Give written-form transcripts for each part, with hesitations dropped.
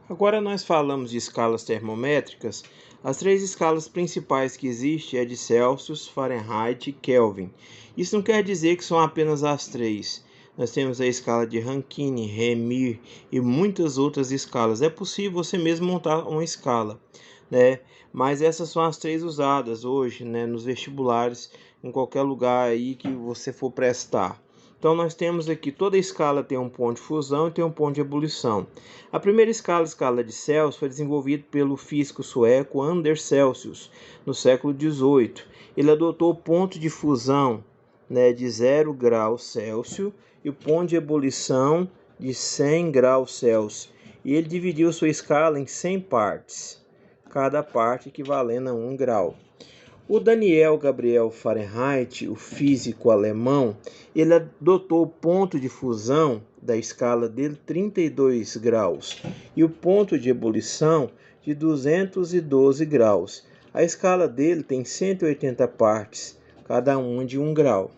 Agora nós falamos de escalas termométricas. As três escalas principais que existem é de Celsius, Fahrenheit e Kelvin. Isso não quer dizer que são apenas as três. Nós temos a escala de Rankine, Réaumur e muitas outras escalas. É possível você mesmo montar uma escala, né? Mas essas são as três usadas hoje, né, nos vestibulares, em qualquer lugar aí que você for prestar. Então nós temos aqui, toda escala tem um ponto de fusão e tem um ponto de ebulição. A primeira escala, a escala de Celsius, foi desenvolvida pelo físico sueco Anders Celsius, no século XVIII. Ele adotou o ponto de fusão, né, de 0 graus Celsius e o ponto de ebulição de 100 graus Celsius. E ele dividiu sua escala em 100 partes, cada parte equivalendo a 1 grau. O Daniel Gabriel Fahrenheit, o físico alemão, ele adotou o ponto de fusão da escala dele 32 graus e o ponto de ebulição de 212 graus. A escala dele tem 180 partes, cada uma de 1 grau.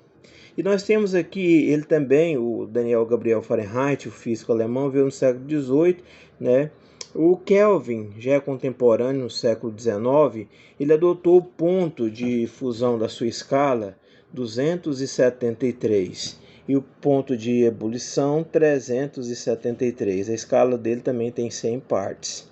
E nós temos aqui, ele também, o Daniel Gabriel Fahrenheit, o físico alemão, veio no século XVIII, né? O Kelvin, já é contemporâneo no século XIX, ele adotou o ponto de fusão da sua escala 273 e o ponto de ebulição 373. A escala dele também tem 100 partes.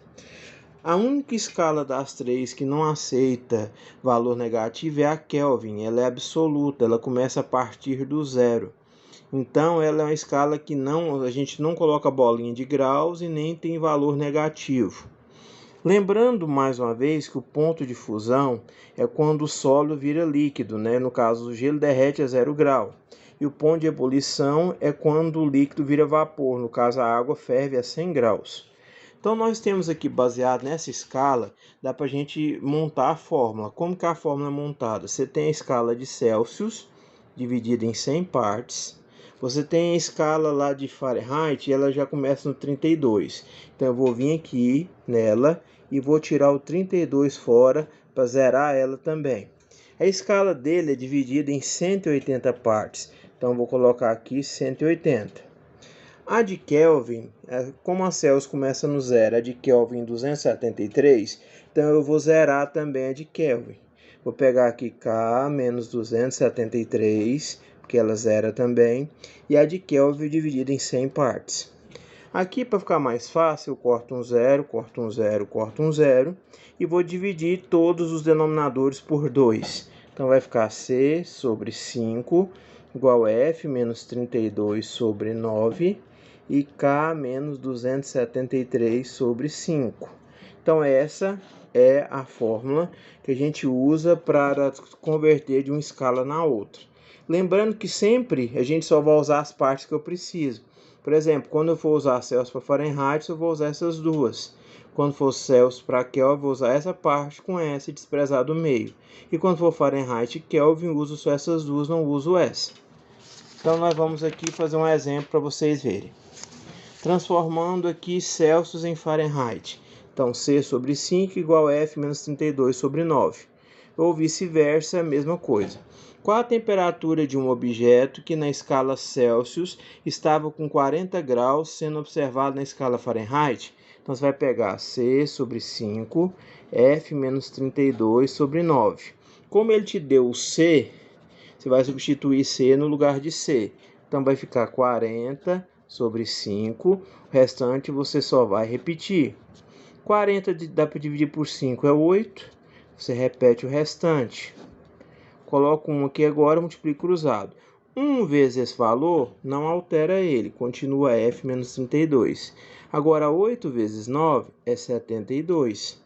A única escala das três que não aceita valor negativo é a Kelvin. Ela é absoluta, ela começa a partir do zero. Então ela é uma escala que a gente não coloca bolinha de graus e nem tem valor negativo. Lembrando mais uma vez que o ponto de fusão é quando o sólido vira líquido, né? No caso, o gelo derrete a 0 grau. E o ponto de ebulição é quando o líquido vira vapor, no caso a água ferve a 100 graus. Então nós temos aqui, baseado nessa escala, dá para a gente montar a fórmula. Como que a fórmula é montada? Você tem a escala de Celsius, dividida em 100 partes. Você tem a escala lá de Fahrenheit, e ela já começa no 32. Então eu vou vir aqui nela e vou tirar o 32 fora para zerar ela também. A escala dele é dividida em 180 partes. Então eu vou colocar aqui 180. A de Kelvin, como a Celsius começa no zero, a de Kelvin 273, então eu vou zerar também a de Kelvin. Vou pegar aqui K menos 273, porque ela zera também, e a de Kelvin dividida em 100 partes. Aqui, para ficar mais fácil, eu corto um zero, corto um zero, corto um zero, e vou dividir todos os denominadores por 2. Então vai ficar C sobre 5 igual a F menos 32 sobre 9 e K menos 273 sobre 5. Então essa é a fórmula que a gente usa para converter de uma escala na outra. Lembrando que sempre a gente só vai usar as partes que eu preciso. Por exemplo, quando eu for usar Celsius para Fahrenheit, eu vou usar essas duas. Quando for Celsius para Kelvin, eu vou usar essa parte com essa e desprezar do meio. E quando for Fahrenheit e Kelvin, eu uso só essas duas, não uso essa. Então nós vamos aqui fazer um exemplo para vocês verem. Transformando aqui Celsius em Fahrenheit. Então C sobre 5 igual a F menos 32 sobre 9. Ou vice-versa, a mesma coisa. Qual a temperatura de um objeto que na escala Celsius estava com 40 graus sendo observado na escala Fahrenheit? Então você vai pegar C sobre 5, F menos 32 sobre 9. Como ele te deu o C, você vai substituir C no lugar de C. Então vai ficar 40 sobre 5, o restante você só vai repetir. 40 dá para dividir por 5 é 8, você repete o restante. Coloco 1 aqui agora, multiplico cruzado. 1 vezes esse valor, não altera ele, continua F menos 32. Agora 8 vezes 9 é 72.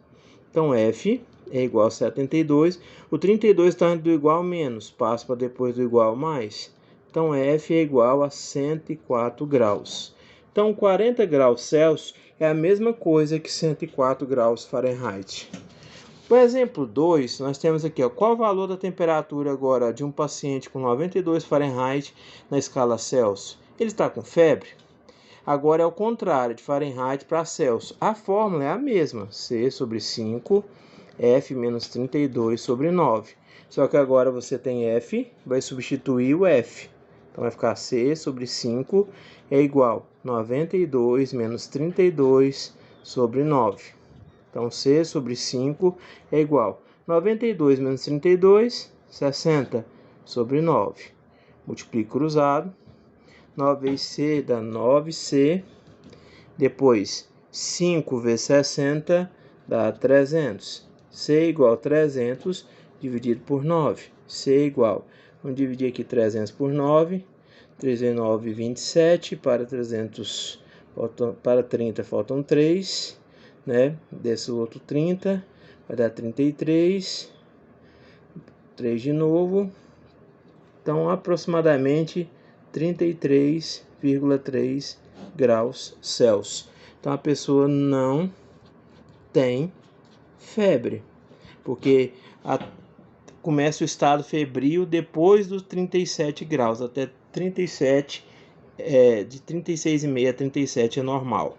Então F é igual a 72. O 32 está do igual ao menos, passa para depois do igual ao mais. Então F é igual a 104 graus. Então 40 graus Celsius é a mesma coisa que 104 graus Fahrenheit. Por exemplo 2, nós temos aqui, qual o valor da temperatura agora de um paciente com 92 Fahrenheit na escala Celsius? Ele está com febre? Agora é o contrário, de Fahrenheit para Celsius. A fórmula é a mesma, C sobre 5, F menos 32 sobre 9. Só que agora você tem F, vai substituir o F. Então vai ficar C sobre 5 é igual a 92 menos 32 sobre 9. Então, C sobre 5 é igual a 92 menos 32, 60 sobre 9. Multiplico cruzado. 9 vezes C dá 9C. Depois, 5 vezes 60 dá 300. C igual a 300 dividido por 9. C igual. Vamos dividir aqui 300 por 9. 3 vezes 9, 27. Para 300, para 30 faltam 3. Né? Desse outro 30. Vai dar 33. 3 de novo. Então, aproximadamente 33,3 graus Celsius. Então, a pessoa não tem febre, porque começa o estado febril depois dos 37 graus, até 37, de 36,5 a 37 é normal.